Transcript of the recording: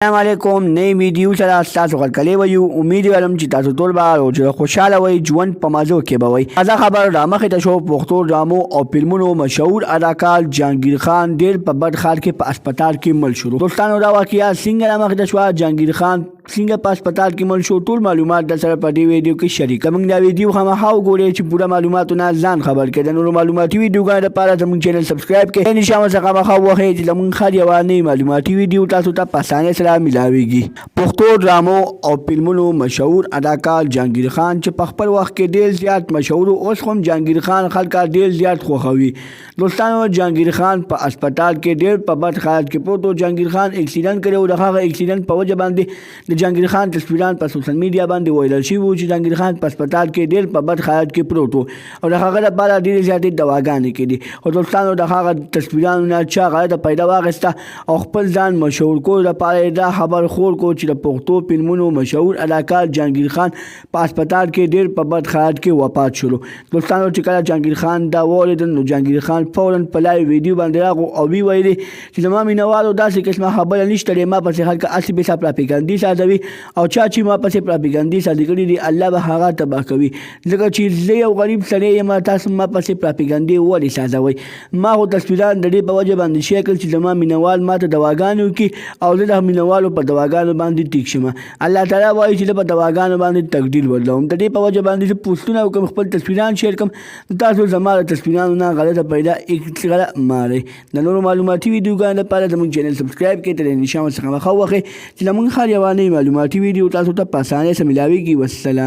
السلام علیکم نئی ویډیو سره تاسو غلطلې وایو امید لرم چې تاسو ټول به روزه خوشاله وئ ژوند په مزو کې به وئ تازه خبر را مخې ته شو پښتو ډرامو او فلمونو مشهور اداکار جهانگیر خان ډېر په بد حال کې په هسپتال کې مړ شو دوستانو دا واقعیا څنګه را مخې ته شوه جهانگیر خان څنګه په هسپتال کې مړ شو ټول معلومات در سره په دې ویډیو کې شریک موږ دا ویډیو خامخا وګورئ چې پوره معلوماتونه ځان خبر کړئ د نورو معلوماتي ویډیوګانو لپاره زموږ چینل سبسکرایب کړئ نشامه څخه خامخا ووهئ چې زموږ هر یوه نوې معلوماتي ویډیو تاسو ته په اسانۍ سره ملاویږي پښتو ډرامو او فلمونو مشهور اداکار جهانگیر خان چې په خپل وخت کې ډېر زیات مشهور اوس هم جهانگیر خان خلک ډېر زیات خوښوي دوستانو جهانگیر خان په هسپتال کې ډېر په بد حالت کې پروت و جهانگیر خان اکسیډنټ کړی و د هغه اکسیډنټ په وجه باندې د جهانگیر خان تصویران په سوشل میډیا باندې وایرل شوي وو چې جهانگیر خان په هسپتال کې ډېر په بد حالت کې پروت و او د هغه لپاره ډېرې زیاتې دواګانې کېدې خو دوستانو د هغه تصویرانو نه چا غلطه پیدا واخیسته او خپل ځان مشهور کولو لپاره یې دا خبر خور کو چې د پښتو فلمونو مشهور اداکار جهانگیر خان په هسپتال کې ډېر په بد حالت کې وفات شولو دوستانو چې کله جهانگیر خان دا واورېدل نو جهانگیر خان فوراً په لایو ویډیو باندې راغو او وی ویلې چې زما مینوالو داسې قسمه خبره نشته دی ما پسې خلک هسې بېسه پراپیګنډي سازوي او چا چې ما پسې پراپیګنډي سازي کړي دي الله به هغه تباه کوي ځکه چې زه یو غریب سړی یم تاسو ما پسې پراپیګنډي ولې سازوئ ما خو تصویران د دې په وجه باندې شیئر کړل چې زما مینوال ما ته دواګانې وکړي او زه د مینوالو په دواګانو باندې ټیک شم الله تعالی وایي چې زه په دواګانو باندې تقدیر بدلوم د دې په وجه باندې زه پوسټونه وکړم خپل تصویران شیئر کړم تاسو زما د تصویرانو نه غلطه پیدا مارئ د نورو معلوماتي ویډیوګانو لپاره زموږ چینل سبسکرایب کړئ د نشان څخه مخه وخئ چې زموږ هر یوه نوې معلوماتي ویډیو تاسو ته په اسانۍ سره ملاویږي والسلام